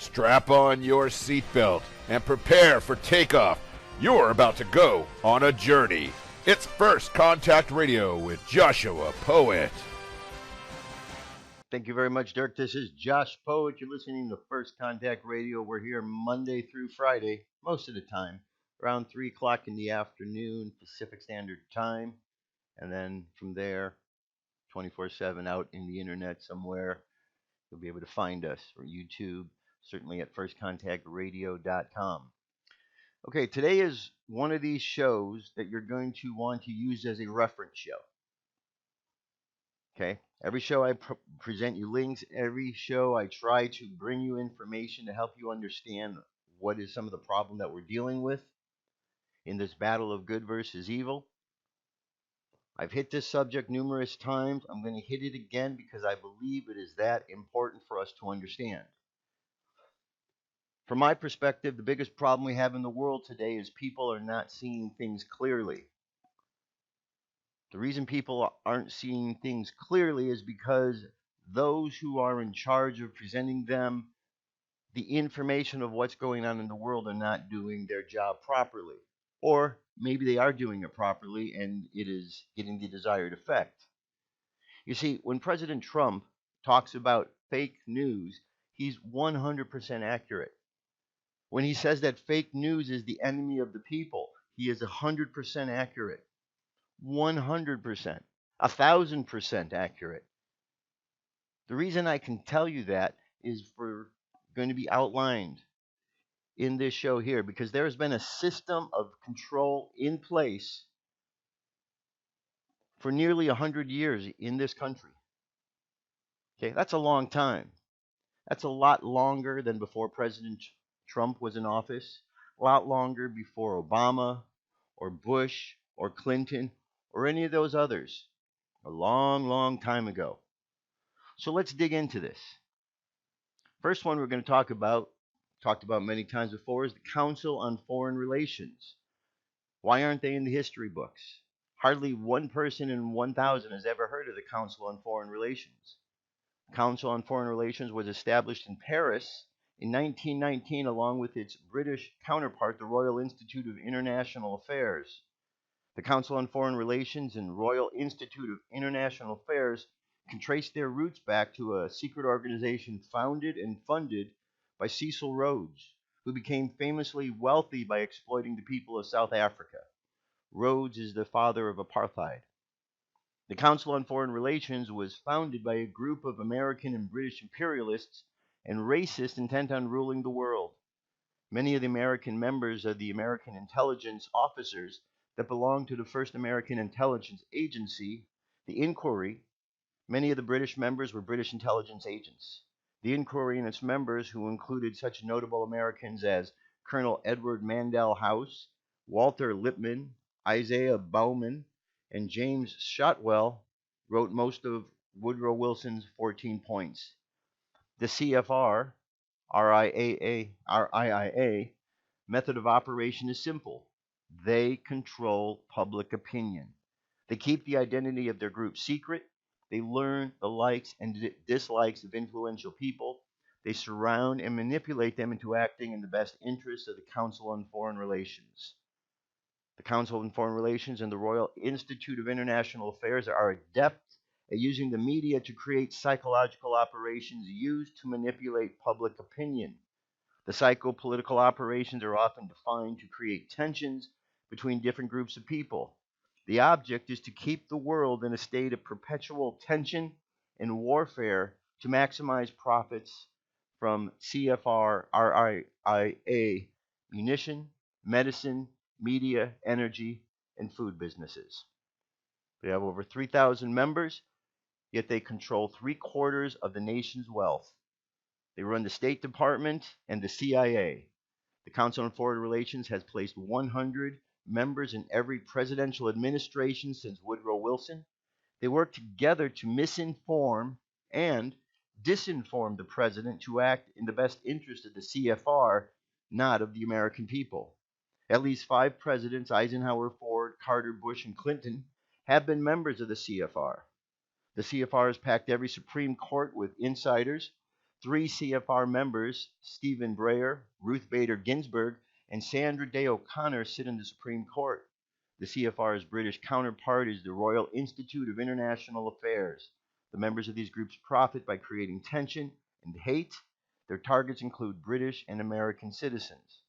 Strap on your seatbelt and prepare for takeoff. You're about to go on a journey. It's First Contact Radio with Joshua Poet. Thank you very much, Dirk. This is Josh Poet. You're listening to First Contact Radio. We're here Monday through Friday, most of the time, around 3 o'clock in the afternoon, Pacific Standard Time. And then from there, 24/7 out in the internet somewhere, you'll be able to find us, or YouTube, certainly at firstcontactradio.com. Okay, today is one of these shows that you're going to want to use as a reference show. Okay, every show I present you links. Every show I try to bring you information to help you understand what is some of the problem that we're dealing with in this battle of good versus evil. I've hit this subject numerous times. I'm going to hit it again because I believe it is that important for us to understand. From my perspective, the biggest problem we have in the world today is people are not seeing things clearly. The reason people aren't seeing things clearly is because those who are in charge of presenting them the information of what's going on in the world are not doing their job properly. Or maybe they are doing it properly and it is getting the desired effect. You see, when President Trump talks about fake news, he's 100% accurate. When he says that fake news is the enemy of the people, he is 100% accurate. 100%, 1,000% accurate. The reason I can tell you that is going to be outlined in this show here, because there has been a system of control in place for nearly 100 years in this country. Okay, that's a long time. That's a lot longer than before President Trump was in office, a lot longer before Obama or Bush or Clinton or any of those others, a long, long time ago. So let's dig into this. First one we're going to talked about many times before, is the Council on Foreign Relations. Why aren't they in the history books? Hardly one person in 1,000 has ever heard of the Council on Foreign Relations. The Council on Foreign Relations was established in Paris in 1919 along with its British counterpart, the Royal Institute of International Affairs. The Council on Foreign Relations and Royal Institute of International Affairs can trace their roots back to a secret organization founded and funded by Cecil Rhodes, who became famously wealthy by exploiting the people of South Africa. Rhodes is the father of apartheid. The Council on Foreign Relations was founded by a group of American and British imperialists and racists intent on ruling the world. Many of the American members of the American intelligence officers that belonged to the first American intelligence agency, the Inquiry. Many of the British members were British intelligence agents. The Inquiry and its members, who included such notable Americans as Colonel Edward Mandell House, Walter Lippmann, Isaiah Bowman, and James Shotwell, wrote most of Woodrow Wilson's 14 points. The CFR, RIAA method of operation is simple. They control public opinion. They keep the identity of their group secret. They learn the likes and dislikes of influential people. They surround and manipulate them into acting in the best interests of the Council on Foreign Relations. The Council on Foreign Relations and the Royal Institute of International Affairs are adept at using the media to create psychological operations used to manipulate public opinion. The psychopolitical operations are often defined to create tensions between different groups of people. The object is to keep the world in a state of perpetual tension and warfare to maximize profits from CFR, RIAA, munition, medicine, media, energy, and food businesses. They have over 3,000 members, yet they control 3/4 of the nation's wealth. They run the State Department and the CIA. The Council on Foreign Relations has placed 100 members in every presidential administration since Woodrow Wilson. They work together to misinform and disinform the president to act in the best interest of the CFR, not of the American people. At least 5 presidents, Eisenhower, Ford, Carter, Bush, and Clinton, have been members of the CFR. The CFR has packed every Supreme Court with insiders. 3 CFR members, Stephen Breyer, Ruth Bader Ginsburg, and Sandra Day O'Connor, sit in the Supreme Court. The CFR's British counterpart is the Royal Institute of International Affairs. The members of these groups profit by creating tension and hate. Their targets include British and American citizens.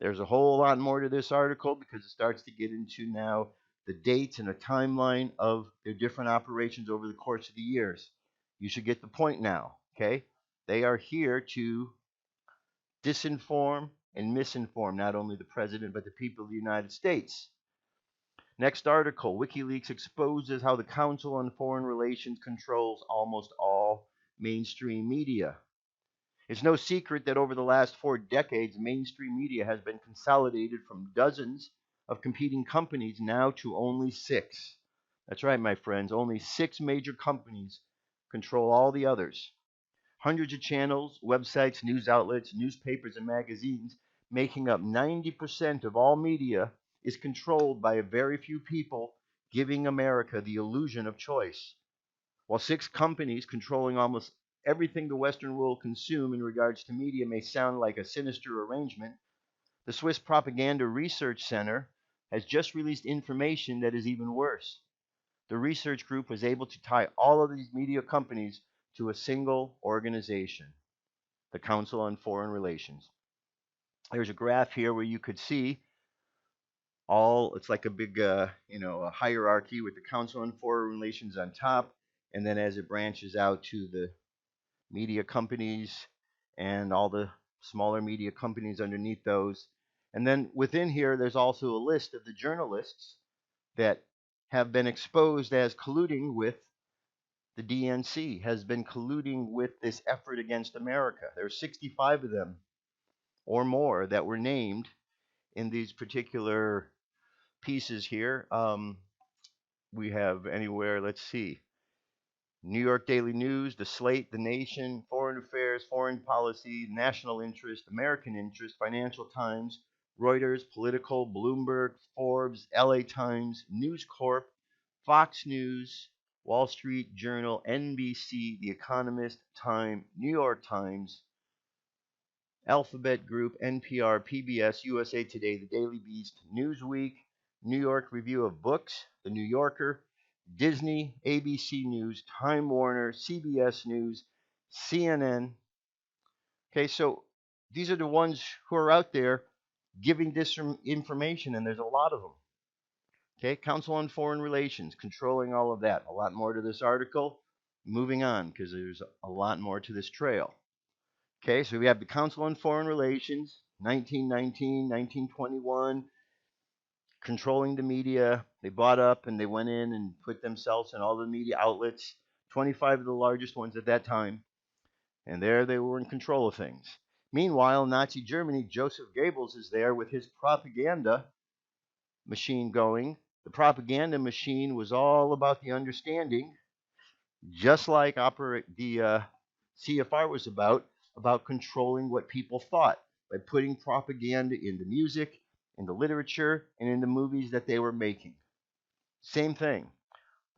There's a whole lot more to this article because it starts to get into now the dates and a timeline of their different operations over the course of the years. You should get the point now, okay? They are here to disinform and misinform not only the president but the people of the United States. Next article, WikiLeaks exposes how the Council on Foreign Relations controls almost all mainstream media. It's no secret that over the last 4 decades, mainstream media has been consolidated from dozens of competing companies now to only 6. That's right, my friends, only 6 major companies control all the others. Hundreds of channels, websites, news outlets, newspapers, and magazines, making up 90% of all media, is controlled by a very few people, giving America the illusion of choice. While 6 companies controlling almost everything the Western world consume in regards to media may sound like a sinister arrangement, the Swiss Propaganda Research Center has just released information that is even worse. The research group was able to tie all of these media companies to a single organization, the Council on Foreign Relations. There's a graph here where you could see it's like a big, a hierarchy with the Council on Foreign Relations on top, and then as it branches out to the media companies and all the smaller media companies underneath those. And then within here, there's also a list of the journalists that have been exposed as colluding with the DNC, has been colluding with this effort against America. There are 65 of them or more that were named in these particular pieces here. We have anywhere, let's see, New York Daily News, The Slate, The Nation, Foreign Affairs, Foreign Policy, National Interest, American Interest, Financial Times, Reuters, Political, Bloomberg, Forbes, LA Times, News Corp, Fox News, Wall Street Journal, NBC, The Economist, Time, New York Times, Alphabet Group, NPR, PBS, USA Today, The Daily Beast, Newsweek, New York Review of Books, The New Yorker, Disney, ABC News, Time Warner, CBS News, CNN. Okay, so these are the ones who are out there giving this information, and there's a lot of them. Okay, Council on Foreign Relations, controlling all of that. A lot more to this article. Moving on, because there's a lot more to this trail. Okay, so we have the Council on Foreign Relations, 1919, 1921. Controlling the media. They bought up and they went in and put themselves in all the media outlets, 25 of the largest ones at that time. And there they were in control of things. Meanwhile, Nazi Germany, Joseph Goebbels is there with his propaganda machine going. The propaganda machine was all about the understanding, just like the CFR was about controlling what people thought by putting propaganda in the music, in the literature, and in the movies that they were making. Same thing.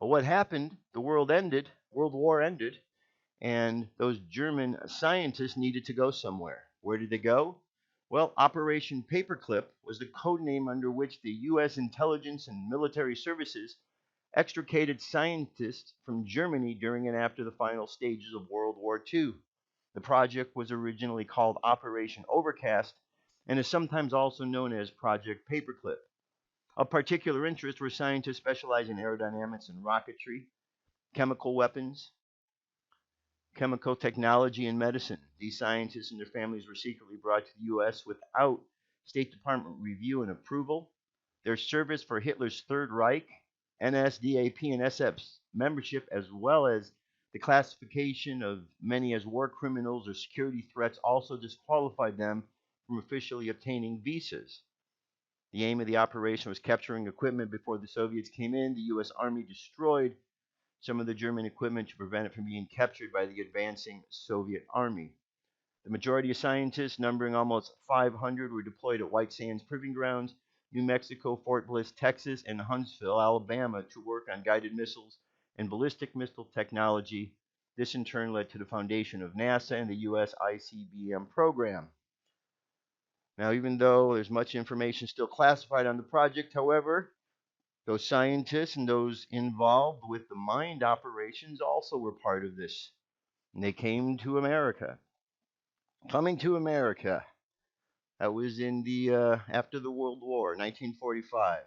But what happened? The World War ended, and those German scientists needed to go somewhere. Where did they go? Well, Operation Paperclip was the code name under which the U.S. intelligence and military services extricated scientists from Germany during and after the final stages of World War II. The project was originally called Operation Overcast, and is sometimes also known as Project Paperclip. Of particular interest were scientists specializing in aerodynamics and rocketry, chemical weapons, chemical technology, and medicine. These scientists and their families were secretly brought to the U.S. without State Department review and approval. Their service for Hitler's Third Reich, NSDAP, and SS membership, as well as the classification of many as war criminals or security threats, also disqualified them from officially obtaining visas. The aim of the operation was capturing equipment before the Soviets came in. The U.S. Army destroyed some of the German equipment to prevent it from being captured by the advancing Soviet Army. The majority of scientists, numbering almost 500, were deployed at White Sands Proving Grounds, New Mexico, Fort Bliss, Texas, and Huntsville, Alabama, to work on guided missiles and ballistic missile technology This in turn led to the foundation of NASA and the US ICBM program. Now, even though there's much information still classified on the project, however, those scientists and those involved with the mind operations also were part of this. And they came to America. Coming to America. That was in the after the World War, 1945.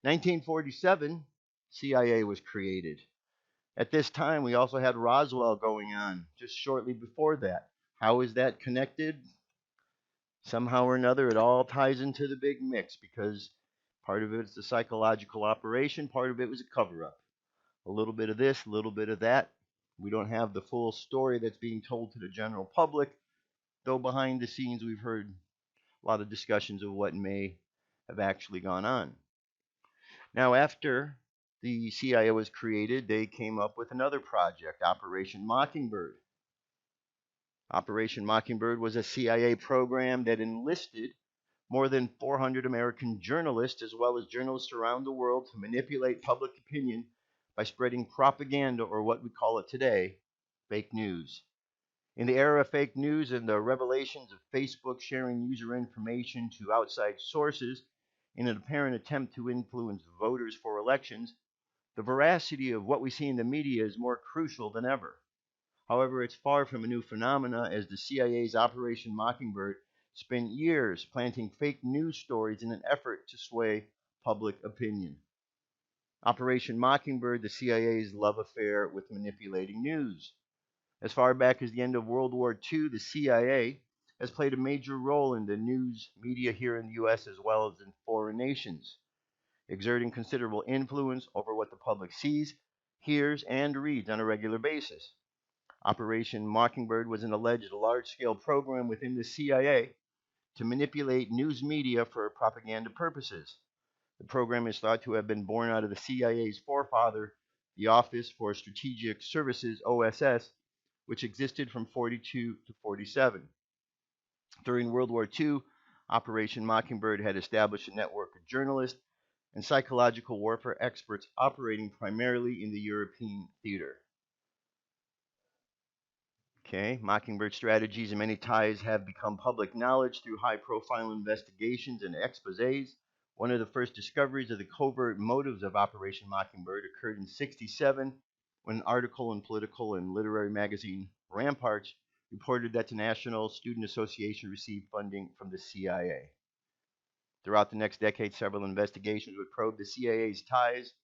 1947, CIA was created. At this time, we also had Roswell going on just shortly before that. How is that connected? Somehow or another, it all ties into the big mix because part of it is the psychological operation, part of it was a cover up. A little bit of this, a little bit of that. We don't have the full story that's being told to the general public, though behind the scenes we've heard a lot of discussions of what may have actually gone on. Now, after the CIA was created, they came up with another project, Operation Mockingbird. Operation Mockingbird was a CIA program that enlisted more than 400 American journalists, as well as journalists around the world, to manipulate public opinion by spreading propaganda, or what we call it today, fake news. In the era of fake news and the revelations of Facebook sharing user information to outside sources in an apparent attempt to influence voters for elections, the veracity of what we see in the media is more crucial than ever. However, it's far from a new phenomena, as the CIA's Operation Mockingbird spent years planting fake news stories in an effort to sway public opinion. Operation Mockingbird, the CIA's love affair with manipulating news. As far back as the end of World War II, the CIA has played a major role in the news media here in the US as well as in foreign nations, exerting considerable influence over what the public sees, hears, and reads on a regular basis. Operation Mockingbird was an alleged large-scale program within the CIA to manipulate news media for propaganda purposes. The program is thought to have been born out of the CIA's forefather, the Office for Strategic Services, OSS, which existed from 42 to 47. During World War II, Operation Mockingbird had established a network of journalists and psychological warfare experts operating primarily in the European theater. Okay, Mockingbird strategies and many ties have become public knowledge through high-profile investigations and exposés. One of the first discoveries of the covert motives of Operation Mockingbird occurred in '67 when an article in political and literary magazine Ramparts reported that the National Student Association received funding from the CIA. Throughout the next decade, several investigations would probe the CIA's ties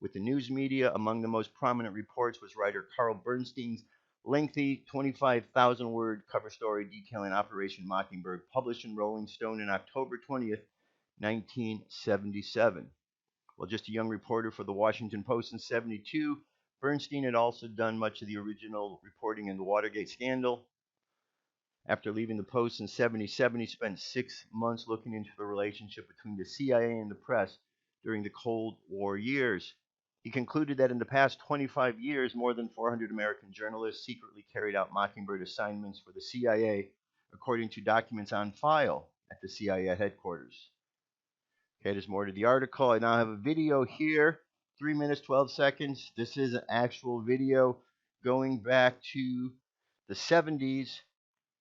with the news media. Among the most prominent reports was writer Carl Bernstein's lengthy 25,000-word cover story detailing Operation Mockingbird, published in Rolling Stone on October 20th, 1977. While just a young reporter for the Washington Post in '72, Bernstein had also done much of the original reporting in the Watergate scandal. After leaving the Post in '77, he spent 6 months looking into the relationship between the CIA and the press during the Cold War years. He concluded that in the past 25 years, more than 400 American journalists secretly carried out Mockingbird assignments for the CIA, according to documents on file at the CIA headquarters. Okay, there's more to the article. I now have a video here, 3 minutes, 12 seconds. This is an actual video going back to the 70s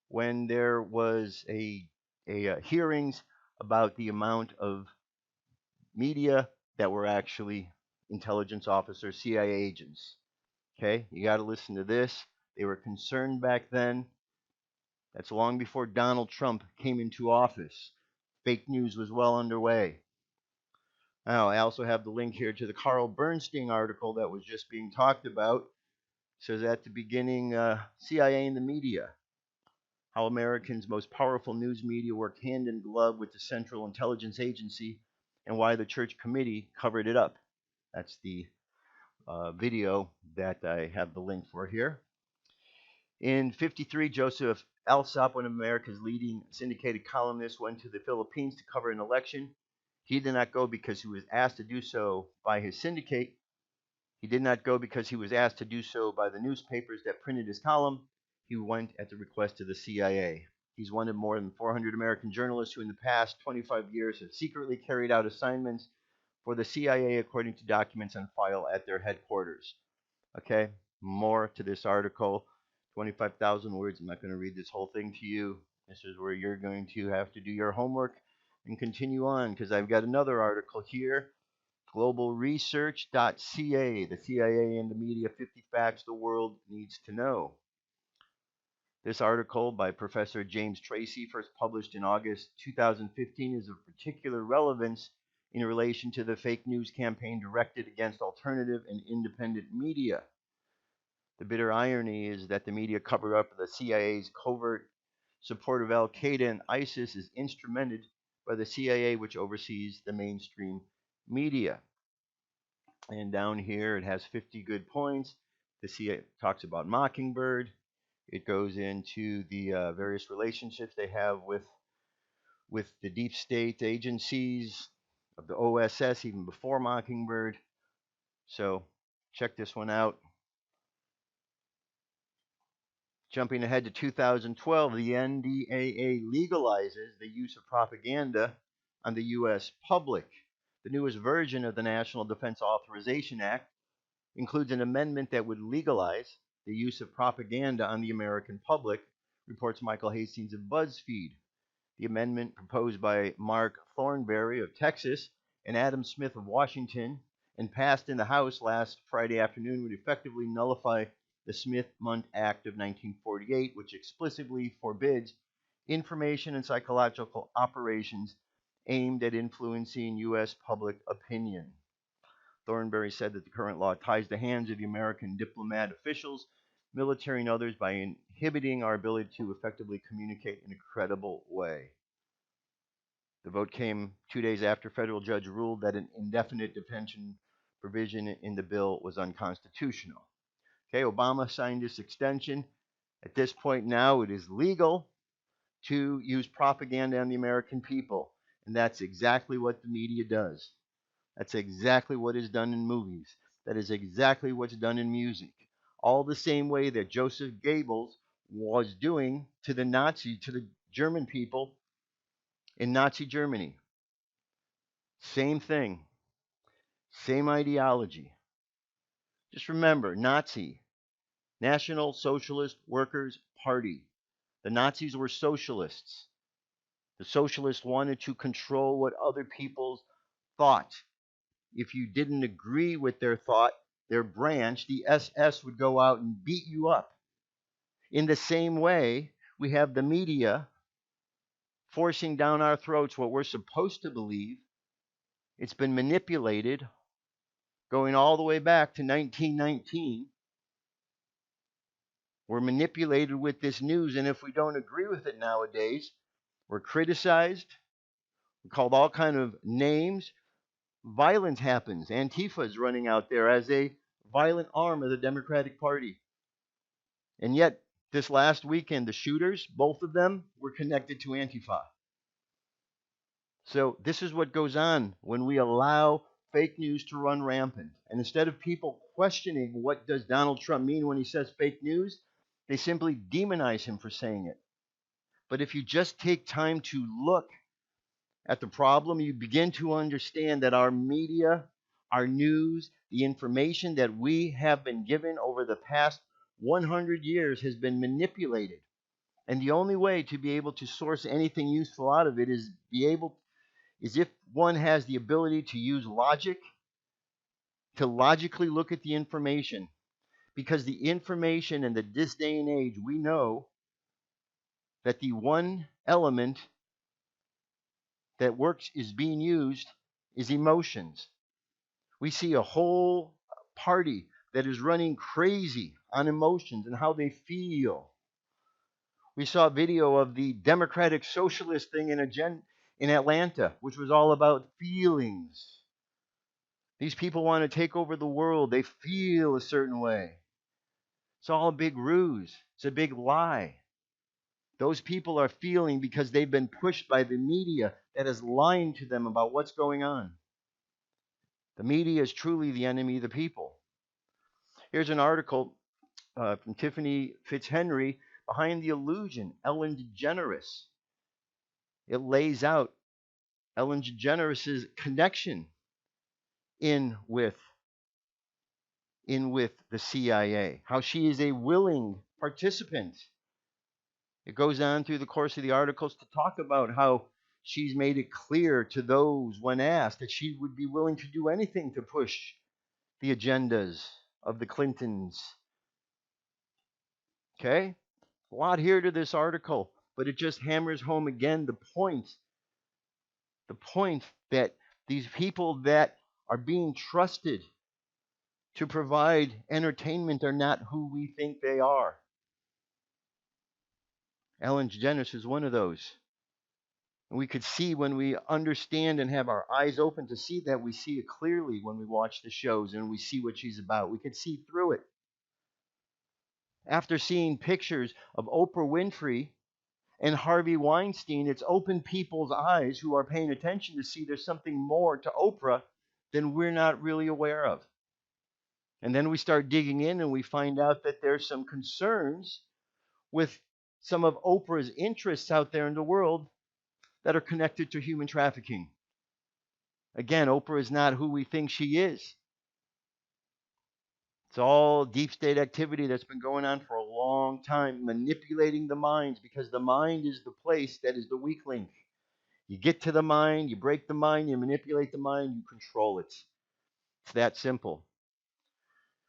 when there was a hearings about the amount of media that were actually intelligence officers, CIA agents. Okay, you got to listen to this. They were concerned back then. That's long before Donald Trump came into office. Fake news was well underway. Now, I also have the link here to the Carl Bernstein article that was just being talked about. It says at the beginning, CIA and the media, how Americans' most powerful news media worked hand in glove with the Central Intelligence Agency, and why the Church Committee covered it up. That's the video that I have the link for here. In '53, Joseph Alsop, one of America's leading syndicated columnists, went to the Philippines to cover an election. He did not go because he was asked to do so by his syndicate. He did not go because he was asked to do so by the newspapers that printed his column. He went at the request of the CIA. He's one of more than 400 American journalists who in the past 25 years have secretly carried out assignments for the CIA according to documents on file at their headquarters. Okay, more to this article. 25,000 words. I'm not going to read this whole thing to you. This is where you're going to have to do your homework and continue on, because I've got another article here. Globalresearch.ca, the CIA and the media, 50 facts the world needs to know. This article by Professor James Tracy, first published in August 2015, is of particular relevance in relation to the fake news campaign directed against alternative and independent media. The bitter irony is that the media cover-up of the CIA's covert support of Al-Qaeda and ISIS is instrumented by the CIA, which oversees the mainstream media. And down here it has 50 good points. The CIA talks about Mockingbird. It goes into the various relationships they have with the deep state agencies of the OSS even before Mockingbird. So check this one out. Jumping ahead to 2012, the NDAA legalizes the use of propaganda on the U.S. public. The newest version of the National Defense Authorization Act includes an amendment that would legalize the use of propaganda on the American public, reports Michael Hastings of BuzzFeed. The amendment, proposed by Mark Thornberry of Texas and Adam Smith of Washington and passed in the House last Friday afternoon, would effectively nullify the Smith-Mundt Act of 1948, which explicitly forbids information and psychological operations aimed at influencing U.S. public opinion. Thornberry said that the current law ties the hands of the American diplomat officials, military, and others by inhibiting our ability to effectively communicate in a credible way. The vote came 2 days after a federal judge ruled that an indefinite detention provision in the bill was unconstitutional. Okay, Obama signed this extension. At this point now, it is legal to use propaganda on the American people, and that's exactly what the media does. That's exactly what is done in movies. That is exactly what's done in music. All the same way that Joseph Goebbels was doing to the German people in Nazi Germany. Same thing. Same ideology. Just remember, Nazi, National Socialist Workers' Party. The Nazis were socialists. The socialists wanted to control what other people thought. If you didn't agree with their thought, their branch, the SS, would go out and beat you up. In the same way, we have the media forcing down our throats what we're supposed to believe. It's been manipulated, going all the way back to 1919. We're manipulated with this news, and if we don't agree with it nowadays, we're criticized, we're called all kind of names. Violence happens. Antifa is running out there as a violent arm of the Democratic Party. And yet, this last weekend, the shooters, both of them, were connected to Antifa. So this is what goes on when we allow fake news to run rampant. And instead of people questioning what does Donald Trump mean when he says fake news, they simply demonize him for saying it. But if you just take time to look at the problem, you begin to understand that our media, our news, the information that we have been given over the past 100 years has been manipulated. And the only way to be able to source anything useful out of it is if one has the ability to use logic, to logically look at the information. Because the information in this day and age, we know that the one element that works is being used is emotions. We see a whole party that is running crazy on emotions and how they feel. We saw a video of the Democratic Socialist thing in Atlanta, which was all about feelings. These people want to take over the world. They feel a certain way. It's all a big ruse. It's a big lie. Those people are feeling because they've been pushed by the media that is lying to them about what's going on. The media is truly the enemy of the people. Here's an article from Tiffany Fitzhenry, Behind the Illusion, Ellen DeGeneres. It lays out Ellen DeGeneres' connection in with in with the CIA, how she is a willing participant. It goes on through the course of the articles to talk about how she's made it clear to those when asked that she would be willing to do anything to push the agendas of the Clintons. Okay? A lot here to this article, but it just hammers home again the point that these people that are being trusted to provide entertainment are not who we think they are. Ellen DeGeneres is one of those. And we could see when we understand and have our eyes open to see that, we see it clearly when we watch the shows and we see what she's about. We could see through it. After seeing pictures of Oprah Winfrey and Harvey Weinstein, it's opened people's eyes who are paying attention to see there's something more to Oprah than we're not really aware of. And then we start digging in and we find out that there's some concerns with some of Oprah's interests out there in the world that are connected to human trafficking. Again, Oprah is not who we think she is. It's all deep state activity that's been going on for a long time, manipulating the minds, because the mind is the place that is the weak link. You get to the mind, you break the mind, you manipulate the mind, you control it. It's that simple.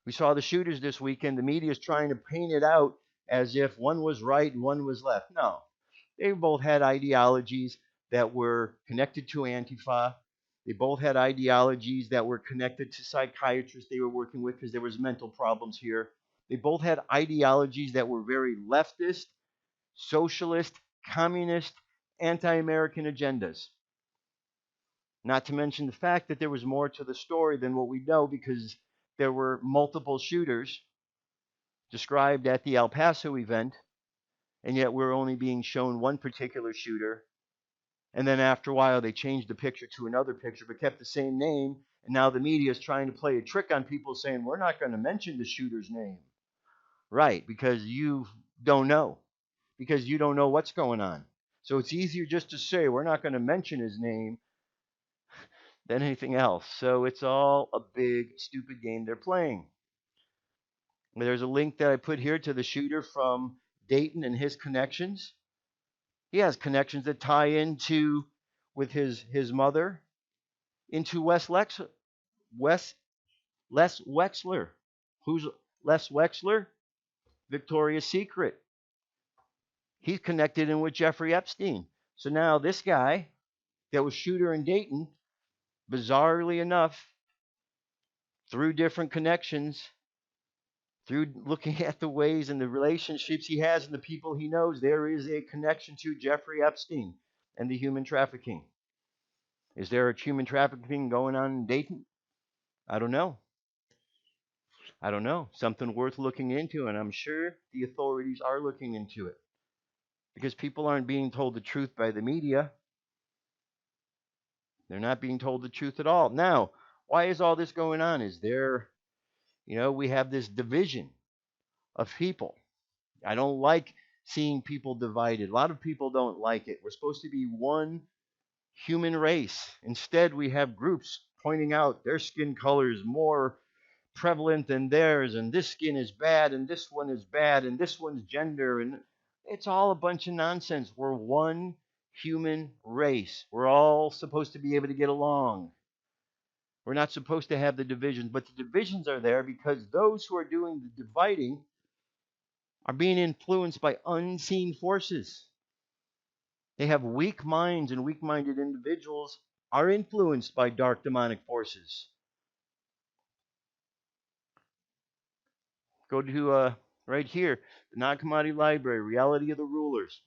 We saw the shooters this weekend. The media is trying to paint it out as if one was right and one was left. No. They both had ideologies that were connected to Antifa. They both had ideologies that were connected to psychiatrists they were working with because there was mental problems here. They both had ideologies that were very leftist, socialist, communist, anti-American agendas. Not to mention the fact that there was more to the story than what we know, because there were multiple shooters described at the El Paso event, and yet we're only being shown one particular shooter. And then after a while, they changed the picture to another picture, but kept the same name. And now the media is trying to play a trick on people, saying, we're not going to mention the shooter's name. Right, because you don't know. Because you don't know what's going on. So it's easier just to say, we're not going to mention his name, than anything else. So it's all a big, stupid game they're playing. There's a link that I put here to the shooter from Dayton and his connections. He has connections that tie into, with his mother, into Les Wexler. Who's Les Wexler? Victoria's Secret. He's connected in with Jeffrey Epstein. So now this guy that was shooter in Dayton, bizarrely enough, through different connections, through looking at the ways and the relationships he has and the people he knows, there is a connection to Jeffrey Epstein and the human trafficking. Is there a human trafficking going on in Dayton? I don't know. I don't know. Something worth looking into, and I'm sure the authorities are looking into it. Because people aren't being told the truth by the media. They're not being told the truth at all. Now, why is all this going on? Is there, we have this division of people. I don't like seeing people divided. A lot of people don't like it. We're supposed to be one human race. Instead, we have groups pointing out their skin color is more prevalent than theirs, and this skin is bad, and this one is bad, and this one's gender, and it's all a bunch of nonsense. We're one human race. We're all supposed to be able to get along. We're not supposed to have the divisions, but the divisions are there because those who are doing the dividing are being influenced by unseen forces. They have weak minds, and weak-minded individuals are influenced by dark demonic forces. Go to right here, the non-commodity library, reality of the rulers.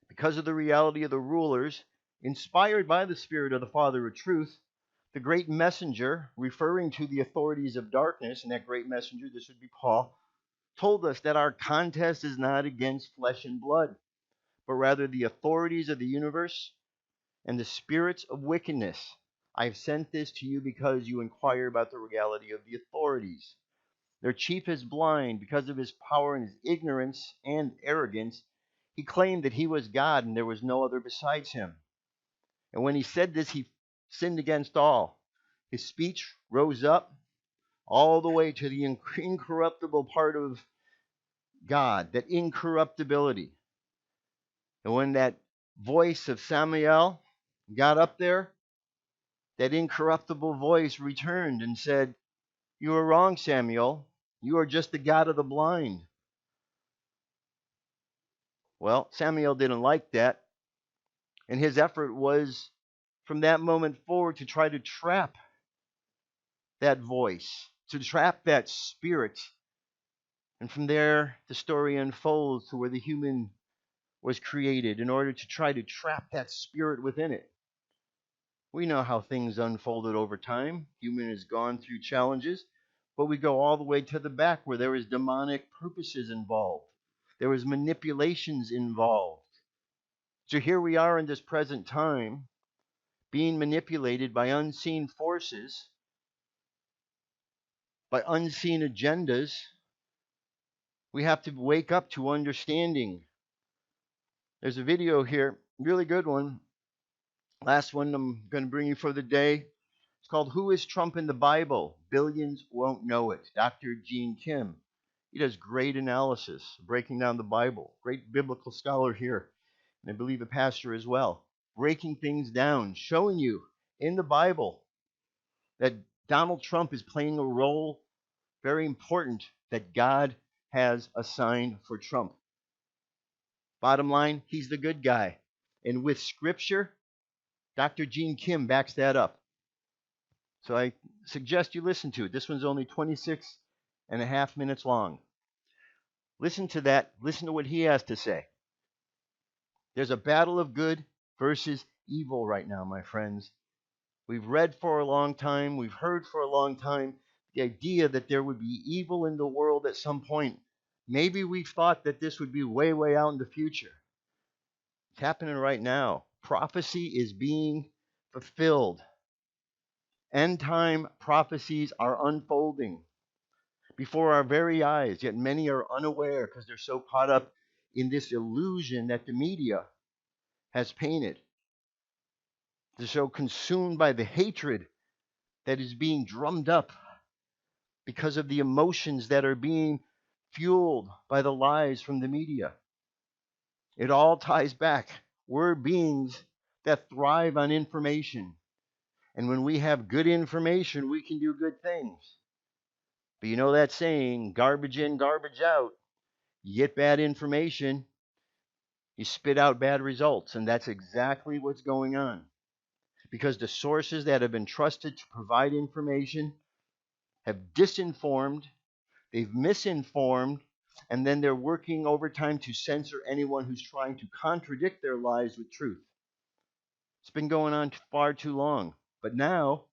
Because of the reality of the rulers, inspired by the Spirit of the Father of Truth, the great messenger, referring to the authorities of darkness, and that great messenger, this would be Paul, told us that our contest is not against flesh and blood, but rather the authorities of the universe and the spirits of wickedness. I have sent this to you because you inquire about the reality of the authorities. Their chief is blind because of his power and his ignorance and arrogance. He claimed that he was God and there was no other besides him. And when he said this, he sinned against all. His speech rose up all the way to the incorruptible part of God, that incorruptibility. And when that voice of Samuel got up there, that incorruptible voice returned and said, "You are wrong, Samuel. You are just the God of the blind." Well, Samuel didn't like that, and his effort was from that moment forward to try to trap that voice, to trap that spirit. And from there, the story unfolds to where the human was created in order to try to trap that spirit within it. We know how things unfolded over time. Human has gone through challenges, but we go all the way to the back where there is demonic purposes involved. There was manipulations involved. So here we are in this present time, being manipulated by unseen forces, by unseen agendas. We have to wake up to understanding. There's a video here, really good one. Last one I'm going to bring you for the day. It's called "Who is Trump in the Bible? Billions Won't Know It." Dr. Gene Kim. He does great analysis, breaking down the Bible. Great biblical scholar here, and I believe a pastor as well. Breaking things down, showing you in the Bible that Donald Trump is playing a role very important that God has assigned for Trump. Bottom line, he's the good guy. And with Scripture, Dr. Gene Kim backs that up. So I suggest you listen to it. This one's only 26 and a half minutes long. Listen to that. Listen to what he has to say. There's a battle of good versus evil right now, my friends. We've read for a long time. We've heard for a long time the idea that there would be evil in the world at some point. Maybe we thought that this would be way, way out in the future. It's happening right now. Prophecy is being fulfilled. End time prophecies are unfolding before our very eyes, yet many are unaware because they're so caught up in this illusion that the media has painted. They're so consumed by the hatred that is being drummed up because of the emotions that are being fueled by the lies from the media. It all ties back. We're beings that thrive on information. And when we have good information, we can do good things. But you know that saying, garbage in, garbage out. You get bad information, you spit out bad results. And that's exactly what's going on. Because the sources that have been trusted to provide information have disinformed, they've misinformed, and then they're working overtime to censor anyone who's trying to contradict their lies with truth. It's been going on far too long. But now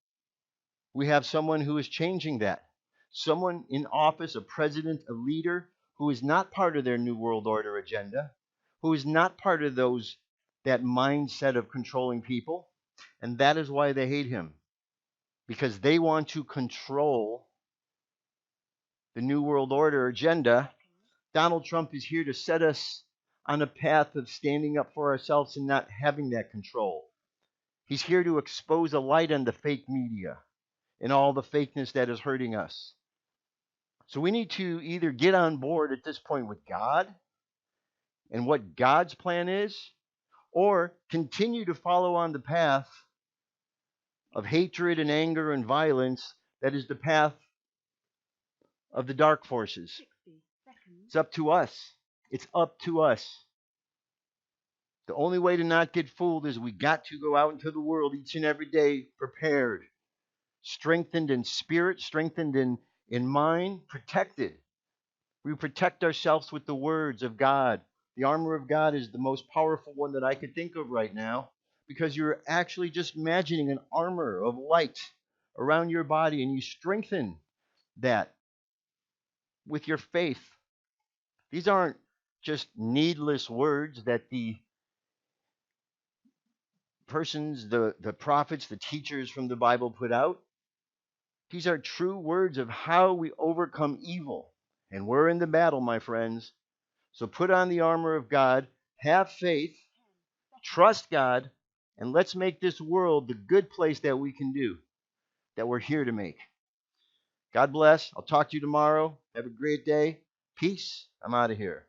we have someone who is changing that. Someone in office, a president, a leader, who is not part of their New World Order agenda, who is not part of that mindset of controlling people. And that is why they hate him. Because they want to control the New World Order agenda. Donald Trump is here to set us on a path of standing up for ourselves and not having that control. He's here to expose a light on the fake media and all the fakeness that is hurting us. So we need to either get on board at this point with God and what God's plan is, or continue to follow on the path of hatred and anger and violence that is the path of the dark forces. It's up to us. It's up to us. The only way to not get fooled is we got to go out into the world each and every day prepared, strengthened in spirit, strengthened in mind, protected. We protect ourselves with the words of God. The armor of God is the most powerful one that I could think of right now, because you're actually just imagining an armor of light around your body, and you strengthen that with your faith. These aren't just needless words that the persons, the prophets, the teachers from the Bible put out. These are true words of how we overcome evil. And we're in the battle, my friends. So put on the armor of God, have faith, trust God, and let's make this world the good place that we can do, that we're here to make. God bless. I'll talk to you tomorrow. Have a great day. Peace. I'm out of here.